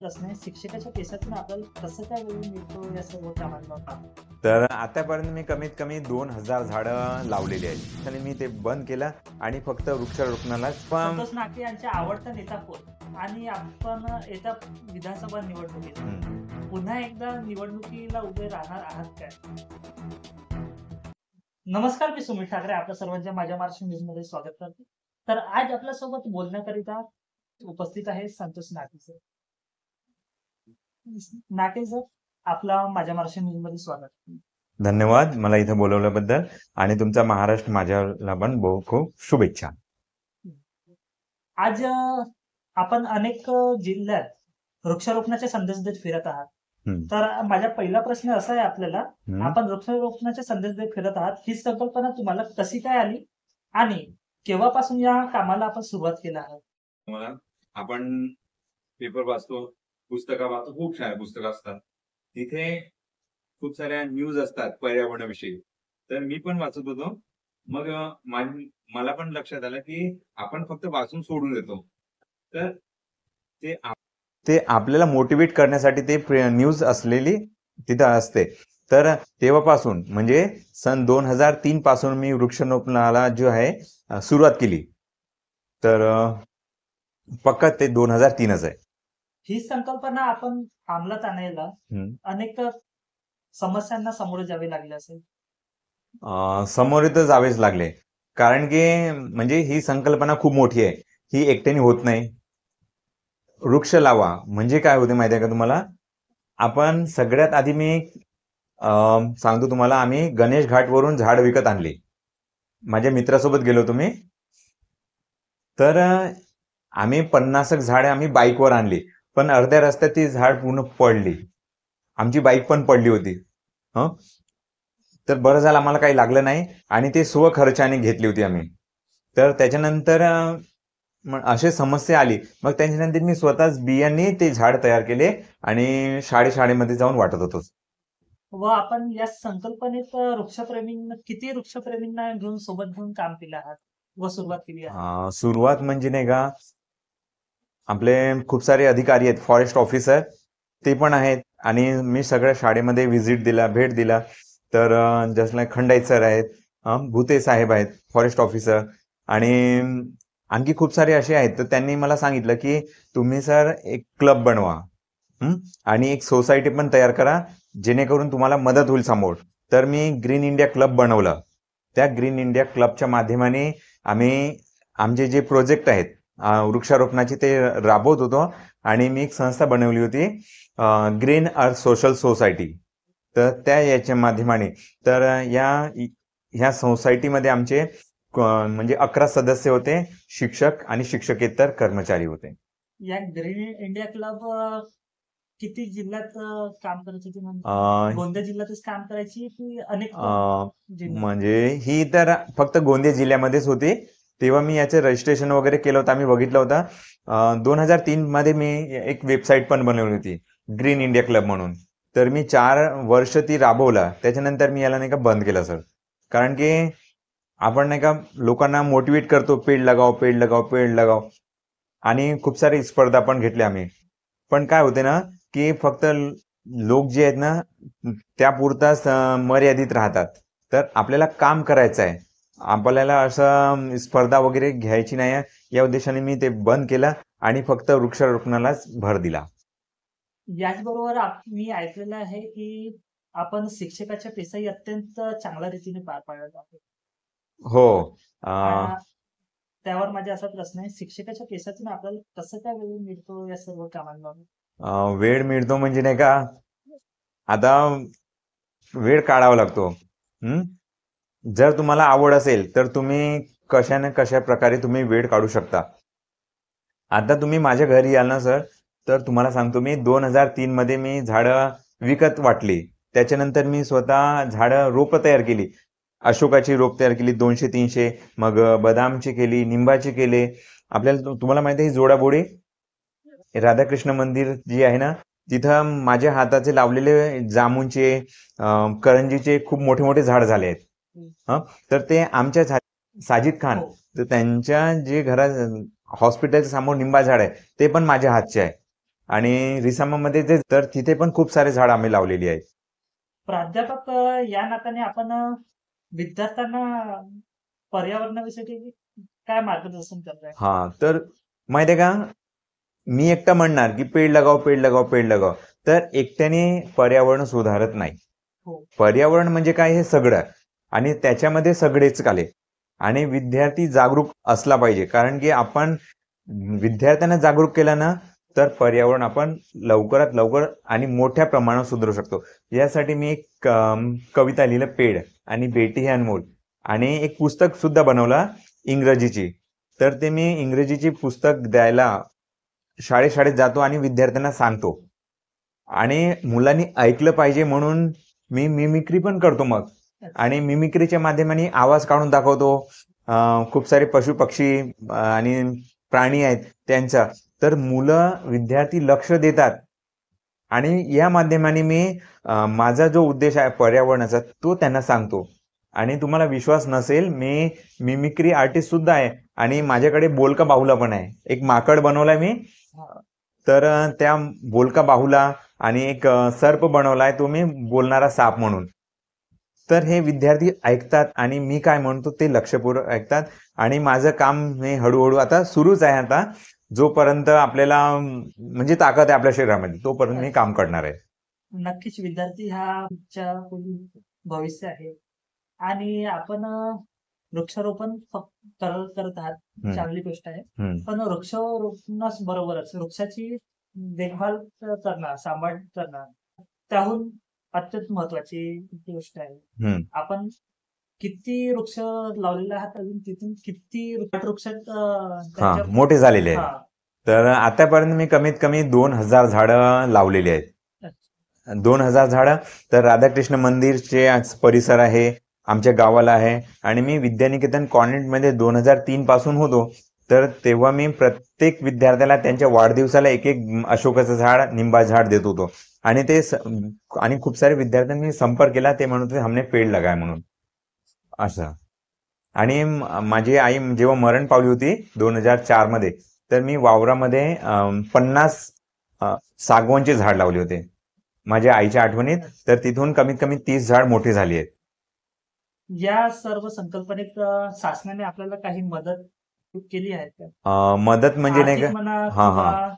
प्रश्न आहे, शिक्षकाच्या पेशातून आपल्याला कसं काय वेळ मिळतो या सर्व कामांना? तर आतापर्यंत मी कमीत कमी 2000 झाडं लावलेली आहेत आणि मी ते बंद केलं आणि फक्त वृक्षारोपणालाच संतोष नाके यांचा आवडता नेता कोण? आणि आपण येत्या विधानसभा निवडणुकीत पुन्हा एकदा निवडणुकीला उभे राहणार आहात काय? नमस्कार, मी सुमित ठाकरे आपल्या सर्वांच्या माझ्या महाराष्ट्र न्यूज मध्ये स्वागत करते. तर आज आपल्यासोबत बोलण्याकरिता उपस्थित आहे संतोष नाके सर. नाके सर, आपला माझ्या महाराष्ट्र न्यूज मध्ये स्वागत. धन्यवाद मला इथं बोलवल्याबद्दल आणि तुमचा महाराष्ट्र माझ्याला पण खूप शुभेच्छा. आज आपण अनेक जिल्ह्यात वृक्षारोपणाचे संदेश देत फिरत आहात. तर माझा पहिला प्रश्न असा आहे आपल्याला, आपण वृक्षारोपणाचे संदेश देत फिरत आहात, ही संकल्पना तुम्हाला कशी काय आली आणि केव्हापासून या कामाला आपण सुरुवात केली आहे? मला आपण पेपर वाचतो, पुस्तकं वाचतो, खूप सारे पुस्तकं असतात, तिथे खूप साऱ्या न्यूज असतात पर्यावरणाविषयी. तर मी पण वाचत होतो. मग मला पण लक्षात आलं की आपण फक्त वाचून सोडून देतो. तर ते आपल्याला मोटिवेट करण्यासाठी ते न्यूज असलेली तिथं असते. तर तेव्हापासून म्हणजे सन 2003 पासून मी वृक्षारोपणाला जो आहे सुरुवात केली. तर पक्का ते 2003च आहे. ही संकल्पना आपण अंमलात आणायला अनेक समस्यांना सामोरे जावे लागले असेल. समोर तर जावेच लागले, कारण की म्हणजे ही संकल्पना खूप मोठी आहे, ही एकट्याने होत नाही. वृक्ष लावा म्हणजे काय होते माहिती आहे का तुम्हाला? आपण सगळ्यात आधी मी सांगतो तुम्हाला, आम्ही गणेश घाटवरून झाड विकत आणली. माझ्या मित्रासोबत गेलो होतो मी. तर आम्ही 50 झाडे आम्ही बाईकवर आणली, पण अर्ध्या रस्त्यात ती झाड पूर्ण पडली. आमची बाईक पण पडली होती. तर बरं झालं आम्हाला काही लागलं नाही आणि ते स्वखर्चाने घेतली होती आम्ही. तर त्याच्यानंतर अशी समस्या आली, मग त्याच्यानंतर मी स्वतःच बियांनी ते झाड तयार केले आणि शाळेमध्ये जाऊन वाटत होतो. व आपण या संकल्पनेत किती वृक्षप्रेमींना घेऊन सोबत घेऊन काम केलं आहात व सुरुवात केली आहे? सुरुवात म्हणजे नाही का, आपले खूप सारे अधिकारी आहेत, फॉरेस्ट ऑफिसर ते पण आहेत आणि मी सगळ्या शाळेमध्ये भेट दिला. तर जसं खंडाईत सर आहेत, भुते साहेब आहेत फॉरेस्ट ऑफिसर, आणि आणखी खूप सारे असे आहेत. तर त्यांनी मला सांगितलं की तुम्ही सर एक क्लब बनवा आणि एक सोसायटी पण तयार करा, जेणेकरून तुम्हाला मदत होईल समोर. तर मी ग्रीन इंडिया क्लब बनवलं. त्या ग्रीन इंडिया क्लबच्या माध्यमाने आम्ही आमचे जे प्रोजेक्ट आहेत वृक्षारोपणाची ते राबवत होतो आणि मी एक संस्था बनवली होती, ग्रीन अर्थ सोशल सोसायटी. तर त्या याच्या माध्यमाने तर ह्या सोसायटीमध्ये आमचे म्हणजे 11 सदस्य होते, शिक्षक आणि शिक्षकेतर कर्मचारी होते. या ग्रीन इंडिया क्लब किती जिल्ह्यात काम करायची ती? गोंदिया जिल्ह्यातच काम करायची की अनेक म्हणजे ही तर फक्त गोंदिया जिल्ह्यामध्येच होती. तेव्हा मी याचं रजिस्ट्रेशन वगैरे केलं होतं, आम्ही बघितलं होतं. 2003 मध्ये मी एक वेबसाईट पण बनवली होती, ग्रीन इंडिया क्लब म्हणून. तर मी 4 वर्ष ती राबवला. त्याच्यानंतर मी याला नाही का बंद केलं सर, कारण की आपण नाही का लोकांना मोटिवेट करतो, पेड़ लगाओ पेड़ लगाओ पेड़ लगाओ, आणि खूप सारी स्पर्धा पण घेतली आम्ही. पण काय होते ना की फक्त लोक जे आहेत ना त्यापुरताच मर्यादित राहतात. तर आपल्याला काम करायचं आहे, आपल्याला असं स्पर्धा वगैरे घ्यायची नाही. या उद्देशाने मी ते बंद केलं आणि फक्त वृक्षारोपणालाच भर दिला. याचबरोबर मी ऐकलेलं आहे की आपण शिक्षकाच्या पेशाही अत्यंत चांगल्या रीतीने पार पाडत आहोत. हो. त्यावर माझा असा प्रश्न आहे, शिक्षकाच्या पेशातून आपल्याला कसं काय वेळ मिळतो या सर्व कामांना? वेळ मिळतो म्हणजे नाही का, आता वेळ काढावा लागतो. जर तुम्हाला आवड असेल तर तुम्ही कशा ना कशा प्रकारे तुम्ही वेळ काढू शकता. आता तुम्ही माझ्या घरी याल ना सर, तर तुम्हाला सांगतो मी 2003 मध्ये मी झाडं विकत वाटली. त्याच्यानंतर मी स्वतः झाडं रोपं तयार केली. अशोकाची रोप तयार केली 200-300, मग बदामची केली, निंबाची केले. आपल्याला तुम्हाला माहिती आहे जोडाबोडी राधाकृष्ण मंदिर जी आहे ना, तिथं माझ्या हाताचे लावलेले जामुनचे, करंजीचे खूप मोठे मोठे झाड झाले आहेत. तर ते आमच्या साजिद खान, तर त्यांच्या जे घरात हॉस्पिटलच्या समोर निंबा झाड आहे ते पण माझ्या हातचे आहे. आणि रिसामामध्ये जे तर तिथे पण खूप सारे झाड आम्ही लावलेली आहेत. प्राध्यापक या नात्याने आपण विद्यार्थ्यांना पर्यावरणाविषयी काय मार्गदर्शन करताय? हा, तर माहितीये का, मी एकटा म्हणणार की पेड़ लगाओ पेड़ लगाओ पेड़ लगाओ, तर एकट्याने पर्यावरण सुधारत नाही. हो. पर्यावरण म्हणजे काय हे सगळं, आणि त्याच्यामध्ये सगळेच आले. आणि विद्यार्थी जागरूक असला पाहिजे, कारण की आपण विद्यार्थ्यांना जागरूक केलं ना तर पर्यावरण आपण लवकरात लवकर आणि मोठ्या प्रमाणात सुधारू शकतो. यासाठी मी एक कविता लिहिलं, पेड़ आणि बेटी है अनमोल, आणि एक पुस्तक सुद्धा बनवला इंग्रजीची. तर ते मी इंग्रजीची पुस्तक द्यायला शाळेत जातो आणि विद्यार्थ्यांना सांगतो. आणि मुलांनी ऐकलं पाहिजे म्हणून मी मिमिक्री पण करतो मग, आणि मिमिक्रीच्या माध्यमाने आवाज काढून दाखवतो. खूप सारे पशु पक्षी आणि प्राणी आहेत त्यांचा, तर मुलं विद्यार्थी लक्ष देतात. आणि या माध्यमाने मी माझा जो उद्देश आहे पर्यावरणाचा तो त्यांना सांगतो. आणि तुम्हाला विश्वास नसेल, मी मिमिक्री आर्टिस्ट सुद्धा आहे, आणि माझ्याकडे बोलका बाहुला पण आहे. एक माकड बनवलाय मी, तर त्या बोलका बाहुला, आणि एक सर्प बनवलाय तो मी बोलणारा साप म्हणून. तर हे विद्यार्थी ऐकतात आणि मी काय म्हणतो ते लक्षपूर्वक ऐकतात. आणि माझं काम हे हळूहळू आता सुरूच आहे. आता जोपर्यंत आपल्याला म्हणजे ताकद आहे आपल्या शरीरामध्ये तोपर्यंत मी काम करणार आहे. नक्कीच विद्यार्थी हा आमच्या भविष्य आहे, आणि आपण वृक्षारोपण करत आहात, चांगली गोष्ट आहे. पण वृक्षारोपणास बरोबरच वृक्षाची देखभाल करणं, सांभाळ करणं त्याहून अत्यंत महत्वाची गोष्ट आहे. आपण किती वृक्ष लावलेले आहात, अजून तिथून किती वृक्ष मोठे झालेले आहेत? तर आतापर्यंत मी कमीत कमी 2000 झाडं लावलेली आहेत. 2000 झाडं. तर राधाकृष्ण मंदिरचे परिसर आहे, आमच्या गावाला आहे. आणि मी विद्यानिकेतन कॉन्व्हेंटमध्ये 2003 पासून होतो. तर तेव्हा मी प्रत्येक विद्यार्थ्याला त्यांच्या वाढदिवसाला एक अशोकाचं झाड, निंबाचं झाड देत होतो. आणि खूप सारे विद्यार्थ्यांनी संपर्क केला, ते म्हणत होते हमने पेड़ लगाय म्हणून असं. आणि माझी आई जेव्हा मरण पावली होती 2004 मध्ये, तर मी वावरामध्ये 50 सागवानचे झाड लावले होते माझ्या आईच्या आठवणीत. तर तिथून कमीत कमी 30 झाड मोठी झाली आहेत. या सर्व संकल्पनेत शासनाने आपल्याला काही मदत केली आहे का? मदत म्हणजे नाही का,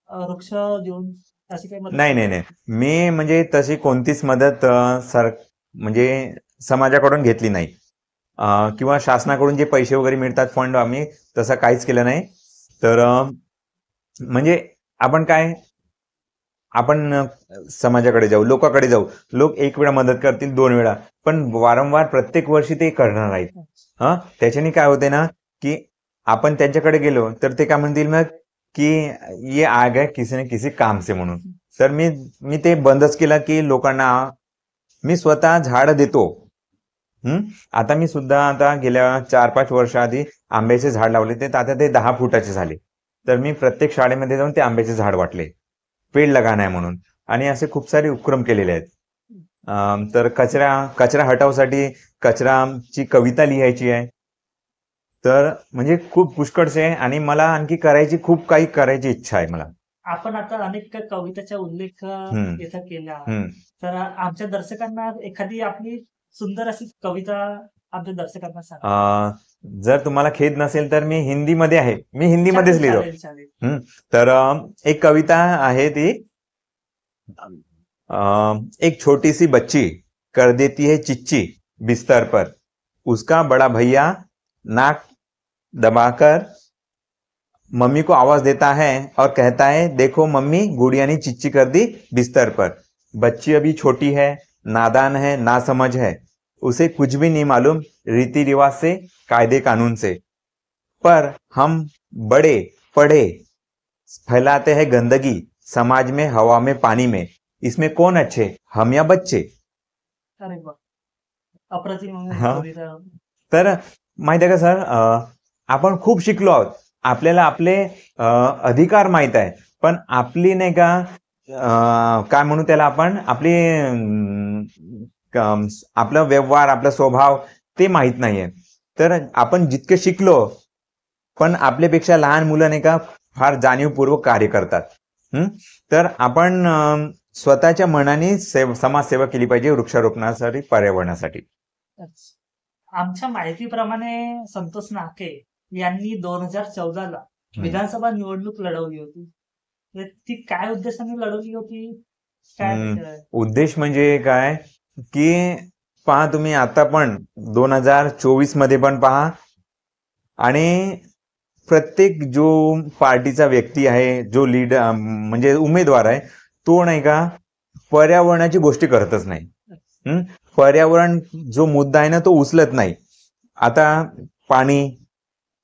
वृक्ष देऊन अशी काही मदत? नाही, मी म्हणजे तशी कोणतीच मदत म्हणजे समाजाकडून घेतली नाही, किंवा शासनाकडून जे पैसे वगैरे मिळतात फंड, आम्ही तसं काहीच केलं नाही. तर म्हणजे आपण समाजाकडे जाऊ, लोकांकडे जाऊ, लोक एक वेळा मदत करतील, 2 वेळा, पण वारंवार प्रत्येक वर्षी ते करणार आहेत. त्याच्याने काय होते ना, की आपण त्यांच्याकडे गेलो तर ते काय म्हणतील मग की ये आ गए किसी न किसी काम से म्हणून. तर मी ते बंदच केलं की लोकांना मी स्वतः झाड देतो. आता मी सुद्धा गेल्या 4-5 वर्ष आधी आंब्याचे झाड लावले, ते आता ते 10 फुटाचे झाले. तर मी प्रत्येक शाळेमध्ये जाऊन ते आंब्याचे झाड वाटले, पेड़ लगाना आहे म्हणून. आणि असे खूप सारे उपक्रम केलेले आहेत. तर कचरा हटावसाठी कचराची कविता लिहायची आहे. तर म्हणजे खूप पुष्कळसे आहे, आणि मला आणखी खूप काही करायची इच्छा आहे मला. आपण आता अनेक कविताचा उल्लेख इथं केला, तर आमच्या दर्शकांना एखादी आपली सुंदर अशी कविता आमच्या दर्शकांना सांगा. जर तुम्हाला खेद नसेल तर मी हिंदीमध्ये आहे, मी हिंदीमध्येच लिहितो. तर एक कविता आहे ती, एक छोटी सी बच्ची कर देती है चिच्ची बिस्तर पर, उसका बड़ा भैया नाक दबाकर मम्मी को आवाज देता है और कहता है देखो मम्मी गुड़िया ने चिच्ची कर दी बिस्तर पर. बच्ची अभी छोटी है, नादान है, नासमझ है, उसे कुछ भी नहीं मालूम रीति रिवाज से, कायदे कानून से, पर हम बड़े पढ़े फैलाते हैं गंदगी समाज में, हवा में, पानी में, इसमें कौन अच्छे, हम या बच्चे. अरे वा, अप्रतिम. तर माहिती आहे का सर, आपण खूप शिकलो आहोत, आपल्याला आपले अधिकार माहित आहे, पण आपली नाही का काय म्हणू त्याला आपण, आपला व्यवहार, आपला स्वभाव ते माहित नाहीये. तर आपण जितके शिकलो, पण आपल्यापेक्षा लहान मुलं नाही का फार जाणीवपूर्वक कार्य करतात. तर आपण स्वतःच्या मनाने समाजसेवा केली पाहिजे वृक्षारोपणासाठी, पर्यावरणासाठी. आमच्या माहितीप्रमाणे संतोष नाके यांनी 2014ला विधानसभा निवडणूक लढवली होती. तर ती काय उद्देशाने लढवली होती? काय उद्देश म्हणजे काय की पहा, तुम्ही आता पण 2024 मध्ये पण पहा, आणि प्रत्येक जो पार्टीचा व्यक्ती आहे, जो लीडर म्हणजे उमेदवार आहे, तो नाही का पर्यावरणाची गोष्टी करतच नाही. पर्यावरण जो मुद्दा आहे ना, तो उचलत नाही. आता पाणी,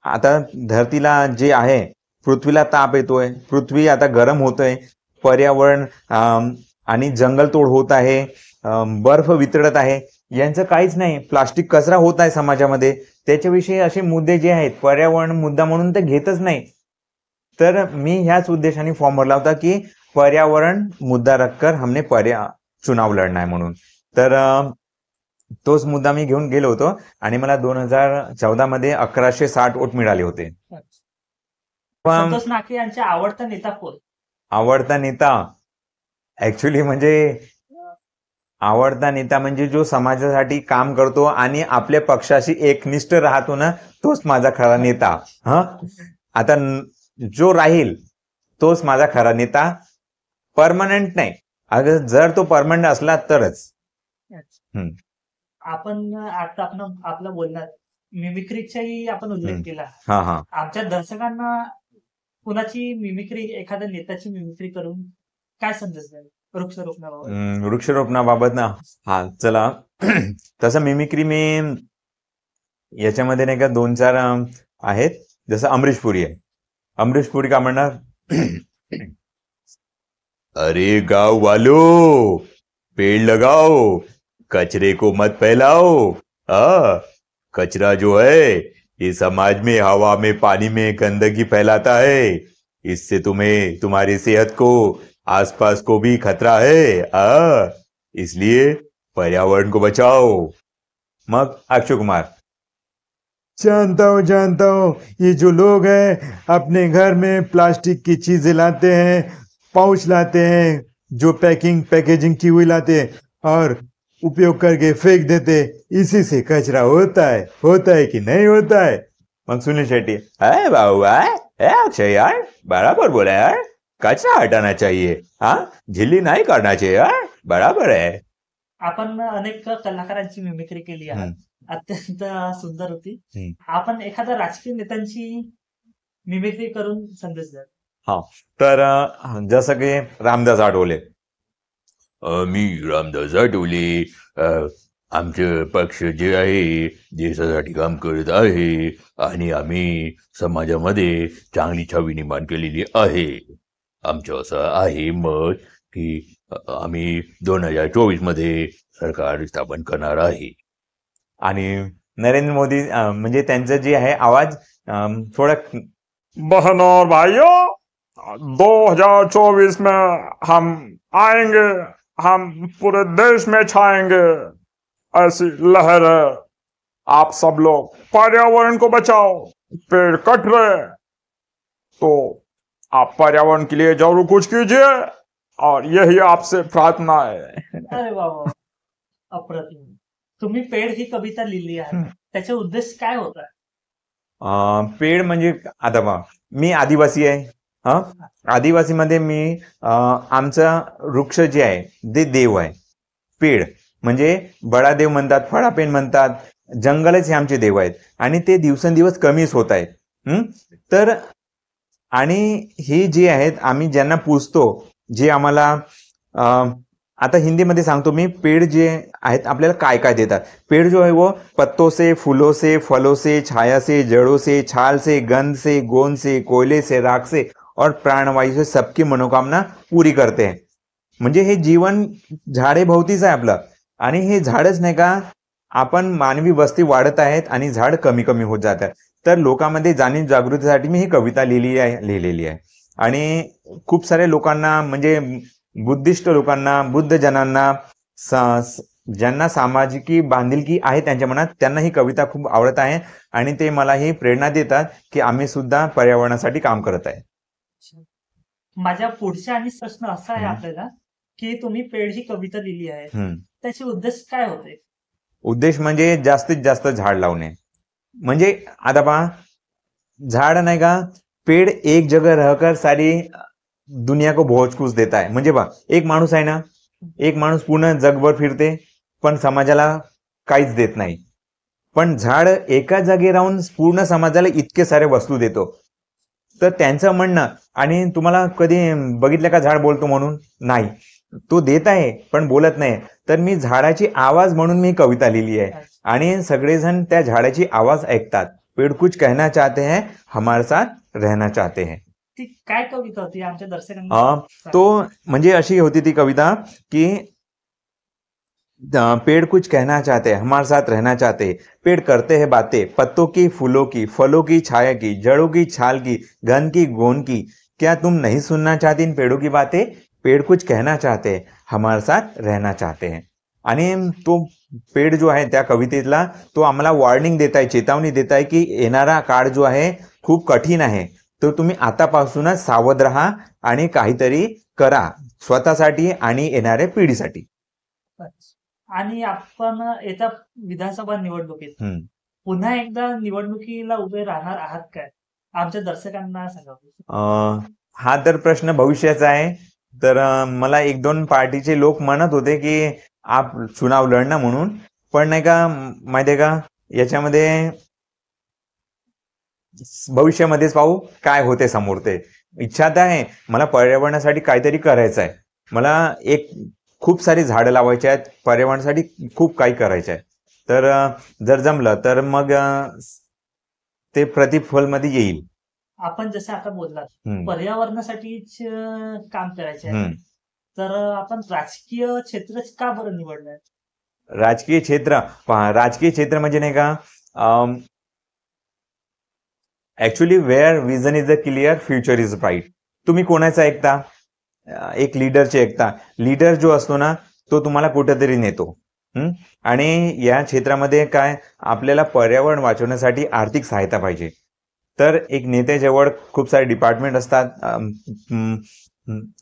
आता धरतीला जे आहे, पृथ्वीला ताप येतोय, पृथ्वी आता गरम होतोय, पर्यावरण आणि जंगलतोड होत आहे, बर्फ वितळत आहे, यांचं काहीच नाही. प्लास्टिक कचरा होत आहे समाजामध्ये, त्याच्याविषयी असे मुद्दे जे आहेत पर्यावरण मुद्दा म्हणून ते घेतच नाही. तर मी ह्याच उद्देशाने फॉर्म भरला होता की पर्यावरण मुद्दा रखकर हमने चुनाव लढना आहे म्हणून. तर तोच मुद्दा मी घेऊन गेलो होतो आणि मला 2014 मध्ये 1160 वोट मिळाले होते. संतोष नाके यांचा आवडता नेता कोण? आवडता नेता ऍक्च्युली आवडता नेता म्हणजे जो समाजासाठी काम करतो आणि आपल्या पक्षाशी एकनिष्ठ राहतो ना, तोच माझा खरा नेता. आता जो राहील तोच माझा खरा नेता, परमनंट नाही. अगर जर तो परमनंट असला तरच. आपण आता आपल्या बोलण्यात मिमिक्रीचाही आपण उल्लेख केला. आमच्या दर्शकांना कुणाची मिमिक्री, एखाद्या नेत्याची मिमिक्री करून काय संदेश द्याल वृक्षारोपणाबाबत ना? चला, तसं मिमिक्री मी याच्यामध्ये नाही का 2-4 आहेत. जसं अमरीश पुरी आहे. अमरीश पुरी का म्हणणार, अरे गांव वालों, पेड़ लगाओ, कचरे को मत फैलाओ. कचरा जो है ये समाज में, हवा में, पानी में गंदगी फैलाता है. इससे तुम्हें, तुम्हारी सेहत को, आसपास को भी खतरा है. इसलिए पर्यावरण को बचाओ. मग अक्षय कुमार, जानता हूं ये जो लोग हैं अपने घर में प्लास्टिक की चीजें लाते हैं, पाउच लाते हैं, जो पैकेजिंग की हुई लाते हैं और उपयोग करके फेंक देते, इसी से कचरा होता है कि नहीं होता है. मग सुनील शेट्टी, अरे बाबू, अक्षय यार बराबर बोला यार, कचरा हटाना चाहिए, झिल्ली नाही करना चाहिए. बराबर आहे. आपण अनेक कलाकारांची मिमिक्री केली आहे, अत्यंत सुंदर होती. आपण एखाद्या राजकीय नेत्यांची मिमिक्री करून संदेश द्या. तर जसं की रामदास आठवले, मी रामदास आठवले, आमचे पक्ष जे आहे देशासाठी काम करत आहे आणि आम्ही समाजामध्ये चांगली छवी निर्माण केलेली आहे. आमचं असं आहे मत की आम्ही 2024 मध्ये सरकार स्थापन करणार आहे. आणि नरेंद्र मोदी म्हणजे त्यांचं जे आहे आवाज थोडा, बहनों और भाइयों, 2024 में हम आएंगे, हम पूरे देश में छाएंगे, ऐसी लहर है. आप सब लोग पर्यावरण को बचाओ. पेड़ कट रहे तो आप पर्यावरण के लिए जरूर कुछ कीजिए, और यही आपसे प्रार्थना है. अरे बाबा, अप्रतिम. तुम्ही पेड़ ही कविता लिहिली आहे, त्याचा उद्देश काय होता? पेड़ म्हणजे आता पहा, मी आदिवासी आहे. आदिवासीमध्ये मी आमचा वृक्ष जे आहे ते देव आहे. पेड़ म्हणजे बडा देव म्हणतात, फळापेन म्हणतात, जंगलच हे आमचे देव आहेत आणि ते दिवसेंदिवस कमीच होत आहेत. तर आणि हे जे आहेत आम्ही ज्यांना पूजतो, जे आम्हाला आता हिंदीमध्ये सांगतो मी, पेड़ जे आहेत आपल्याला काय काय देतात. पेड़ जो है वो पत्तों से, फूलों से, फलों से, छाया से, जड़ों से, छाल से, गंध से, गोंद से, कोयले से, राख से और प्राणवायू से सबकी मनोकामना पूरी करते हैं. म्हणजे हे जीवन झाडेभोवतीच आहे आपलं. आणि हे झाडच नाही का, आपण मानवी वस्ती वाढत आहेत आणि झाड कमी कमी होत जातात. तर लोकांमध्ये जाणीव जागृतीसाठी मी ही कविता लिहिलेली आहे. आणि खूप साऱ्या लोकांना, म्हणजे बुद्धिस्ट लोकांना, बुद्धजनांना, ज्यांना सामाजिक बांधिलकी आहे त्यांच्या मनात, त्यांना ही कविता खूप आवडत आहे आणि ते मला ही प्रेरणा देतात की आम्ही सुद्धा पर्यावरणासाठी काम करत आहे. माझ्या पुढचा आणि प्रश्न असा आहे हम्म. आपल्याला, की तुम्ही पेड ही कविता लिहिली आहे. हम्म. त्याचे उद्देश काय होते? उद्देश म्हणजे जास्तीत जास्त झाड लावणे. म्हणजे आता पहा, झाड नाही का, पेड़ एक जगह रहकर सारी दुनिया को बहुत कुछ देता है. म्हणजे पहा, एक माणूस आहे ना, एक माणूस पूर्ण जगभर फिरते पण समाजाला काहीच देत नाही. पण झाड एका जागी राहून पूर्ण समाजाला इतके सारे वस्तू देतो. तर त्यांचं म्हणणं, आणि तुम्हाला कधी बघितलं का झाड बोलतो म्हणून? नाही. तो देत आहे पण बोलत नाही. तर मी झाडाची आवाज म्हणून मी कविता लिहिली आहे आणि सगळेजण त्या झाडाची आवाज ऐकतात. पेड़ कुछ कहना चाहते हैं, हमारे साथ रहना चाहते हैं. ती काय कविता होती आमच्या दर्शकांना? तो म्हणजे अशी होती ती कविता की पेड़ कुछ कहना चाहते हैं, हमारे साथ रहना चाहते हैं. पेड़ करते हैं बातें, पत्तों की, फूलों की, फलों की, छाया की, जड़ों की, छाल की, घन की, गोंद की. क्या तुम नहीं सुनना चाहती इन पेड़ों की बातें? पेड़ कुछ कहना चाहते हैं, हमारे साथ रहना चाहते हैं. आणि तो पेड़ जो आहे त्या कवितेतला तो आम्हाला वॉर्निंग देत आहे, चेतावणी देत आहे की येणारा काळ जो आहे खूप कठीण आहे. तर तुम्ही आतापासूनच सावध राहा आणि काहीतरी करा स्वतःसाठी आणि येणाऱ्या पिढीसाठी. आणि आपण येत्या विधानसभा निवडणुकीत हम्म. पुन्हा एकदा निवडणुकीला उभे राहणार आहात काय? आमच्या दर्शकांना सांगावं. हा तर प्रश्न भविष्याचा आहे. तर मला एक दोन पार्टीचे लोक म्हणत होते की आप चुनाव लढणं म्हणून, पण नाही का माहितीये का, याच्यामध्ये भविष्यामध्येच पाहू काय होते समोर ते. इच्छा तर आहे, मला पर्यावरणासाठी काहीतरी करायचं आहे. मला खूप सारी झाडं लावायची आहेत, पर्यावरणासाठी खूप काही करायचं आहे. तर जर जमलं तर मग ते प्रतिफल मध्ये येईल. आपण जसं आता बोललात हम्म. पर्यावरणासाठीच काम करायचे आहे, हम्म. तर आपण राजकीय क्षेत्र का बरं निवडलंय? राजकीय क्षेत्र पहा, राजकीय क्षेत्र म्हणजे नाही का, actually where vision is a clear, future is bright. तुम्ही कोणाचं ऐकता? एक लीडरचे ऐकता. लीडर जो असतो ना तो तुम्हाला कुठेतरी नेतो. आणि या क्षेत्रामध्ये काय, आपल्याला पर्यावरण वाचवण्यासाठी आर्थिक सहायता पाहिजे. तर एक नेत्याजवळ खूप सारे डिपार्टमेंट असतात,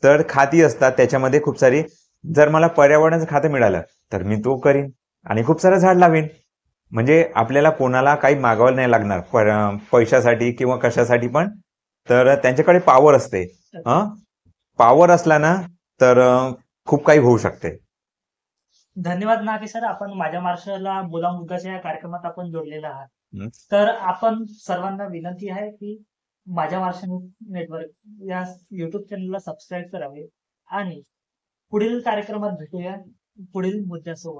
तर खाती असतात, त्याच्यामध्ये खूप सारी. जर मला पर्यावरणाचं खातं मिळालं तर मी तो करीन आणि खूप सारं झाड लावेन. म्हणजे आपल्याला कोणाला काही मागावं नाही लागणार पैशासाठी किंवा कशासाठी पण. तर त्यांच्याकडे पॉवर असते. पॉवर असला ना तर खूप काही होऊ शकते. धन्यवाद नाके सर, आपण माझ्या महाराष्ट्राला बोला मुद्दाच्या या कार्यक्रमात आपण जोडलेला आहात. तर आपण सर्वांना विनंती आहे की माझ्या महाराष्ट्र नेटवर्क या युट्यूब चॅनलला सबस्क्राईब करावे आणि पुढील कार्यक्रमात भेटूया पुढील मुद्द्यासोबत.